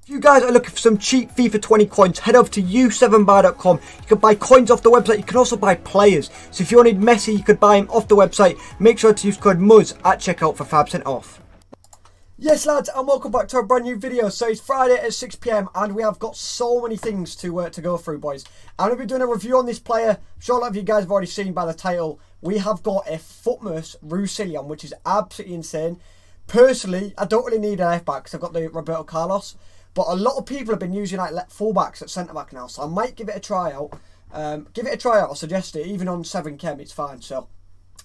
If you guys are looking for some cheap FIFA 20 coins, head over to u7buy.com. You can buy coins off the website. You can also buy players. So if you wanted Messi, you could buy him off the website. Make sure to use code Muzz at checkout for 5% off. Yes, lads, and welcome back to a brand new video. So it's Friday at 6 PM, and we have got so many things to go through, boys. I'm going to be doing a review on this player. I'm sure a lot of you guys have already seen by the title. We have got a Futmas Roussillion, which is absolutely insane. Personally, I don't really need an left back because I've got the Roberto Carlos. But a lot of people have been using like fullbacks at centre back now, so I might give it a try out. I suggest it. Even on 7chem, it's fine. So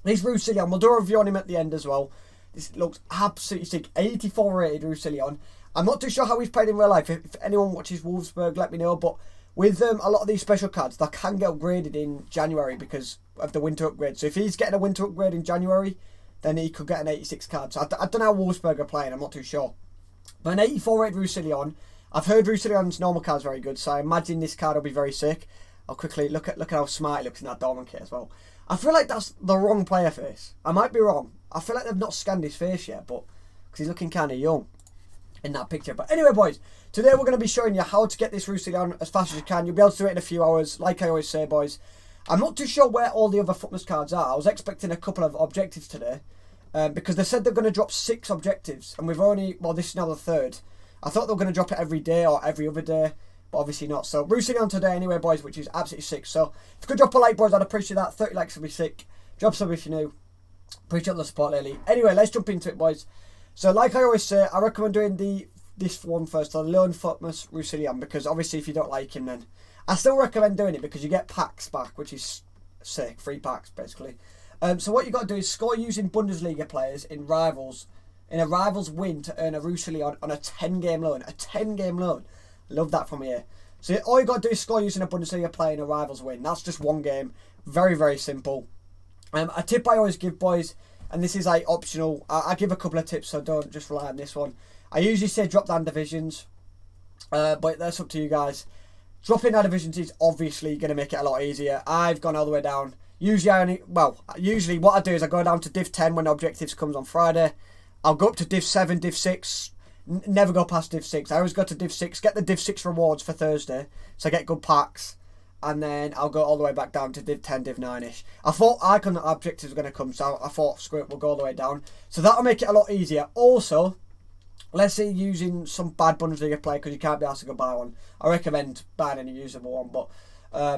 this Roussillion, we'll do a review on him at the end as well. This looks absolutely sick. 84 rated Roussillion. I'm not too sure how he's played in real life. If anyone watches Wolfsburg, let me know. But with a lot of these special cards, they can get upgraded in January because of the winter upgrade. So if he's getting a winter upgrade in January, then he could get an 86 card. So I don't know how Wolfsburg are playing. I'm not too sure. But an 84 rated Roussillion. I've heard Roussillion's normal card's very good, so I imagine this card will be very sick. I'll quickly look at how smart he looks in that Dortmund kit as well. I feel like that's the wrong player face. I might be wrong. I feel like they've not scanned his face yet, but because he's looking kind of young in that picture. But anyway, boys, today we're going to be showing you how to get this Roussillion as fast as you can. You'll be able to do it in a few hours, like I always say, boys. I'm not too sure where all the other Futmas cards are. I was expecting a couple of objectives today because they said they're going to drop 6 objectives, and we've only, well, this is now the 3rd. I thought they were going to drop it every day or every other day, but obviously not. So Roussillion today anyway, boys, which is absolutely sick. So if you could drop a like, boys, I'd appreciate that. 30 likes would be sick. Drop some if you're new. Appreciate the support lately. Anyway, let's jump into it, boys. So like I always say, I recommend doing this one first, the Lone Futmas Roussillion, because obviously if you don't like him, then I still recommend doing it because you get packs back, which is sick. 3 packs, basically. So what you got to do is score using Bundesliga players in Rivals. In a Rivals win to earn a Roussillion on a 10-game loan. A 10-game loan. Love that from here. So all you got to do is score using a Bundesliga player in a Rivals win. That's just one game. Very, very simple. A tip I always give, boys, and this is like optional. I give a couple of tips, so don't just rely on this one. I usually say drop down divisions, but that's up to you guys. Dropping down divisions is obviously going to make it a lot easier. I've gone all the way down. Usually what I do is I go down to Div 10 when objectives comes on Friday. I'll go up to Div 7, Div 6, never go past Div 6. I always go to Div 6, get the Div 6 rewards for Thursday, so I get good packs, and then I'll go all the way back down to Div 10, Div 9-ish. I thought Icon objectives were going to come, so I thought, screw it, we'll go all the way down. So that'll make it a lot easier. Also, let's say using some bad Bundesliga player, because you can't be asked to go buy one. I recommend buying any usable one, but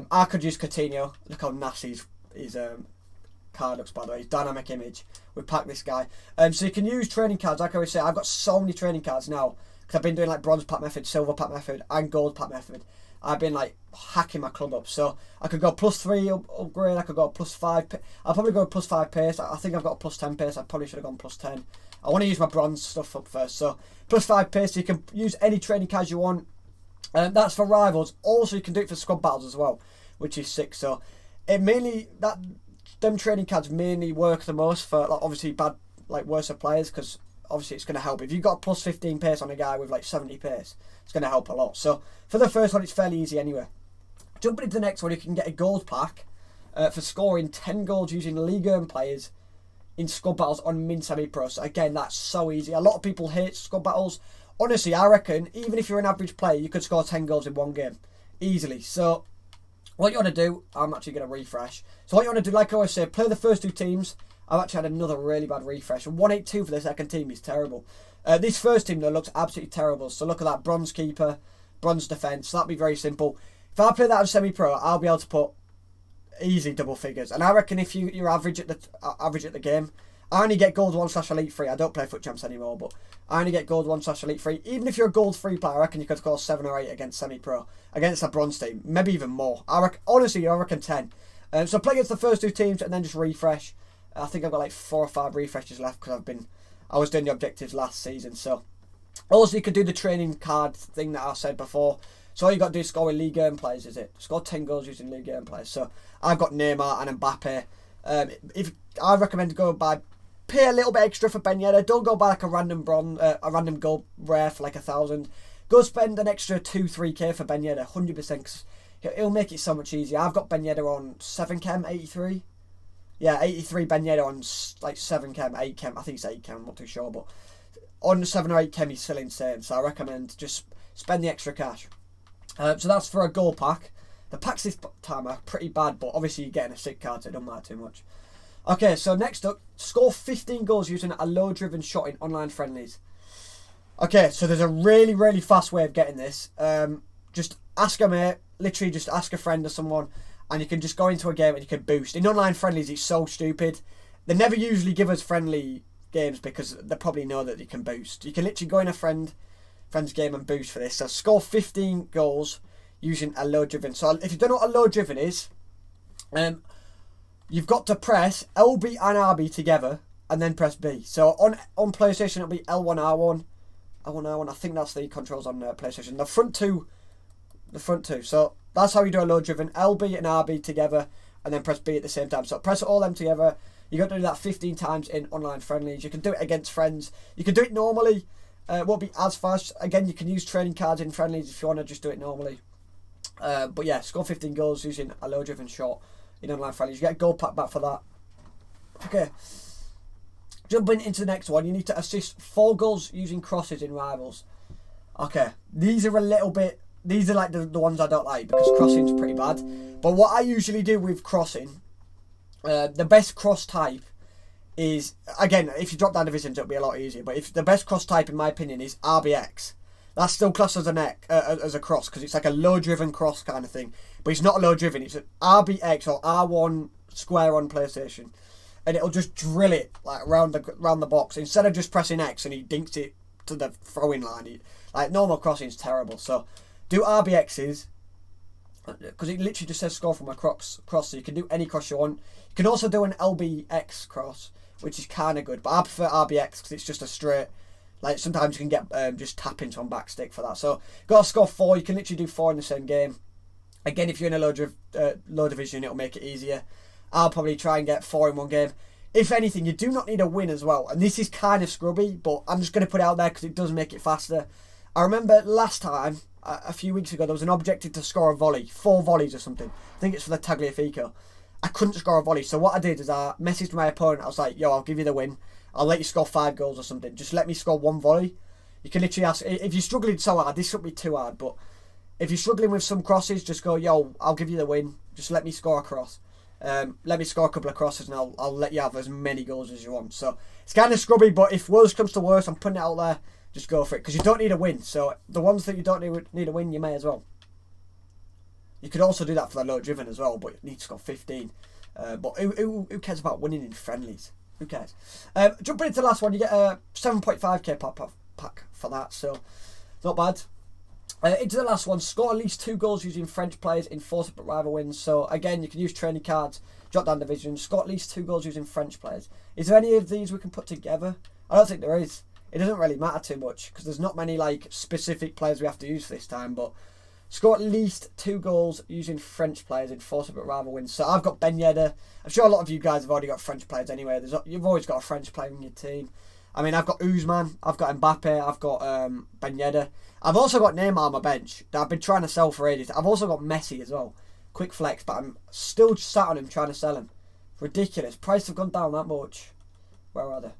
I could use Coutinho. Look how nasty his card looks, by the way. His dynamic image. We packed this guy. So you can use training cards. Like I always say, I've got so many training cards now because I've been doing like bronze pack method, silver pack method, and gold pack method. I've been like hacking my club up. So I could go +3 upgrade. I could go +5. I'll probably go +5 pace. I think I've got a +10 pace. I probably should have gone +10. I want to use my bronze stuff up first. So +5 pace. So you can use any training cards you want. That's for Rivals. Also, you can do it for squad battles as well, which is sick. So it mainly them training cards mainly work the most for like, obviously bad, like worse players, because obviously it's going to help. If you've got a +15 pace on a guy with like 70 pace, it's going to help a lot. So for the first one, it's fairly easy anyway. Jumping into the next one, you can get a gold pack for scoring 10 goals using Liga and players in squad battles on Min Semi-Pro. So again, that's so easy. A lot of people hate squad battles. Honestly, I reckon even if you're an average player, you could score 10 goals in one game easily. So what you want to do, I'm actually going to refresh. So what you want to do, like I always say, play the first 2 teams. I've actually had another really bad refresh. 182 for the second team is terrible. This first team, though, looks absolutely terrible. So look at that, bronze keeper, bronze defence. So that'd be very simple. If I play that on semi-pro, I'll be able to put easy double figures. And I reckon if you're average at the game, I only get gold 1/Elite 3. I don't play Foot Champs anymore, but I only get gold 1/Elite 3. Even if you're a gold 3 player, I reckon you could score 7 or 8 against semi-pro, against a bronze team, maybe even more. Honestly, I reckon 10. So play against the first 2 teams and then just refresh. I think I've got like 4 or 5 refreshes left because I was doing the objectives last season. So also you could do the training card thing that I said before. So all you got to do is score with Liga and players, is it? Score 10 goals using Liga and players. So I've got Neymar and Mbappe. If I recommend to go by, pay a little bit extra for Ben Yedder. Don't go buy like a random gold rare for like 1,000. Go spend an extra 2-3k for Ben Yedder, 100%. Cause it'll make it so much easier. I've got Ben Yedder on 7chem, 83. Yeah, 83 Ben Yedder on like 7chem, 8chem. I think it's 8chem, I'm not too sure. But on 7 or 8 he's still insane. So I recommend just spend the extra cash. So that's for a goal pack. The packs this time are pretty bad, but obviously you're getting a sick card, so it don't matter too much. Okay, so next up, score 15 goals using a low-driven shot in online friendlies. Okay, so there's a really, really fast way of getting this. Just ask a mate, literally just ask a friend or someone, and you can just go into a game and you can boost. In online friendlies, it's so stupid. They never usually give us friendly games because they probably know that you can boost. You can literally go in a friend's game and boost for this. So score 15 goals using a low-driven. So if you don't know what a low-driven is, you've got to press LB and RB together and then press B. So on PlayStation it'll be L1, R1. I think that's the controls on PlayStation. The front two. So that's how you do a low-driven. LB and RB together and then press B at the same time. So press all them together. You got to do that 15 times in online friendlies. You can do it against friends. You can do it normally. It won't be as fast. Again, you can use training cards in friendlies if you want to just do it normally. But yeah, score 15 goals using a low-driven shot in online friendlies. You get a goal pack back for that. Okay. Jumping into the next one, you need to assist 4 goals using crosses in rivals. Okay, these are like the ones I don't like because crossing's pretty bad. But what I usually do with crossing, the best cross type is, again, if you drop down divisions it'll be a lot easier, but if the best cross type in my opinion is RBX. That's still classed as a cross because it's like a low-driven cross kind of thing. But it's not low-driven, it's an RBX or R1 square on PlayStation. And it'll just drill it like around the box instead of just pressing X and he dinks it to the throwing line. Like normal crossing is terrible. So do RBXs because it literally just says score from a cross. So you can do any cross you want. You can also do an LBX cross, which is kind of good. But I prefer RBX because it's just a straight. Like sometimes you can get just tap into on back stick for that. So got to score 4. You can literally do 4 in the same game. Again, if you're in a low division, it'll make it easier. I'll probably try and get 4 in one game. If anything, you do not need a win as well. And this is kind of scrubby, but I'm just going to put it out there because it does make it faster. I remember last time, a few weeks ago, there was an objective to score a volley. 4 volleys or something. I think it's for the Tagliafico. I couldn't score a volley. So what I did is I messaged my opponent. I was like, yo, I'll give you the win. I'll let you score 5 goals or something. Just let me score 1 volley. You can literally ask, if you're struggling so hard, this shouldn't be too hard, but if you're struggling with some crosses, just go, yo, I'll give you the win. Just let me score a cross. Let me score a couple of crosses and I'll let you have as many goals as you want. So it's kind of scrubby, but if worse comes to worse, I'm putting it out there, just go for it because you don't need a win. So the ones that you don't need a win, you may as well. You could also do that for the low driven as well, but you need to score 15. But who cares about winning in friendlies? Who cares? Jumping into the last one, you get a 7.5k pack for that, so not bad. Into the last one, score at least 2 goals using French players in 4 separate rival wins. So again, you can use training cards, drop down divisions, score at least 2 goals using French players. Is there any of these we can put together? I don't think there is. It doesn't really matter too much because there's not many like specific players we have to use for this time, but score at least 2 goals using French players in 4 separate rival wins. So I've got Ben Yedder. I'm sure a lot of you guys have already got French players anyway. You've always got a French player in your team. I mean, I've got Ousmane, I've got Mbappe, I've got Ben Yedder. I've also got Neymar on my bench that I've been trying to sell for ages. I've also got Messi as well. Quick flex, but I'm still sat on him trying to sell him. Ridiculous. Prices have gone down that much. Where are they?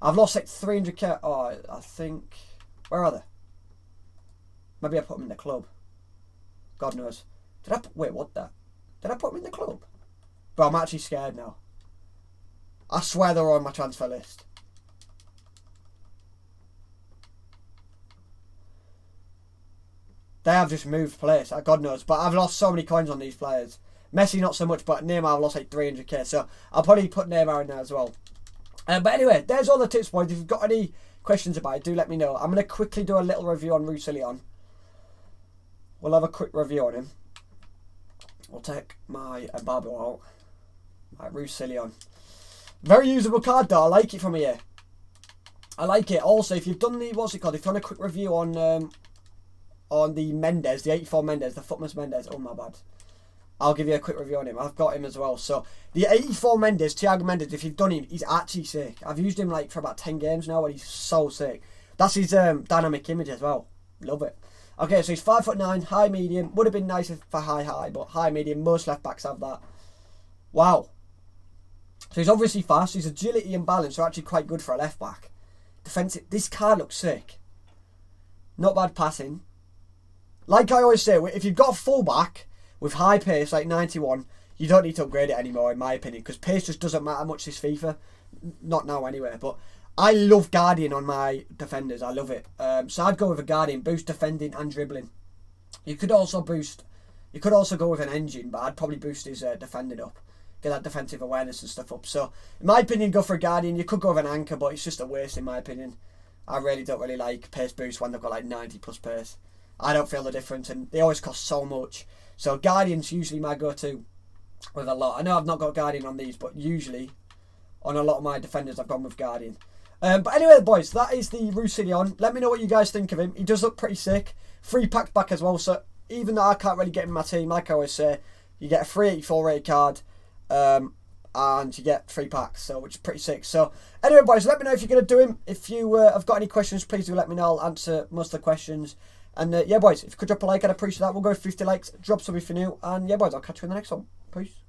I've lost like 300k. Oh, I think... Where are they? Maybe I put them in the club. God knows. Wait, what the? Did I put them in the club? Bro, I'm actually scared now. I swear they're on my transfer list. They have just moved place, God knows. But I've lost so many coins on these players. Messi not so much, but Neymar I've lost like 300k. So I'll probably put Neymar in there as well. But anyway, there's all the tips, boys. If you've got any questions about it, do let me know. I'm going to quickly do a little review on Roussillion. We'll have a quick review on him. We'll take my Barbaro out. Right, Roussillion. Very usable card though. I like it from here. I like it. Also, if you've done the, what's it called? If you want a quick review on the Mendes, the 84 Mendes, the Futmas Mendes. Oh my bad. I'll give you a quick review on him. I've got him as well. So the 84 Mendes, Thiago Mendes, if you've done him, he's actually sick. I've used him like for about 10 games now and he's so sick. That's his dynamic image as well. Love it. Okay, so he's 5'9", high medium. Would have been nicer for high, but high medium. Most left backs have that. Wow. So he's obviously fast. His agility and balance are actually quite good for a left back. Defensive. This card looks sick. Not bad passing. Like I always say, if you've got a fullback with high pace like 91, you don't need to upgrade it anymore, in my opinion, because pace just doesn't matter much this FIFA. Not now anyway, but I love Guardian on my defenders. I love it. So I'd go with a Guardian, boost defending and dribbling. You could also go with an engine, but I'd probably boost his defending up. Get that defensive awareness and stuff up. So, in my opinion, go for a Guardian. You could go with an anchor, but it's just a waste, in my opinion. I really don't really like pace boost when they've got like 90 plus pace. I don't feel the difference, and they always cost so much. So, Guardian's usually my go-to with a lot. I know I've not got Guardian on these, but usually on a lot of my defenders, I've gone with Guardian. But anyway, boys, that is the Roussillion. Let me know what you guys think of him. He does look pretty sick. 3 packs back as well, so even though I can't really get him in my team, like I always say, you get a 384 rated card, and you get 3 packs, so which is pretty sick. So anyway, boys, let me know if you're going to do him. If you have got any questions, please do let me know. I'll answer most of the questions. And yeah, boys, if you could drop a like, I'd appreciate that. We'll go 50 likes, drop something if you're new. And yeah, boys, I'll catch you in the next one. Peace.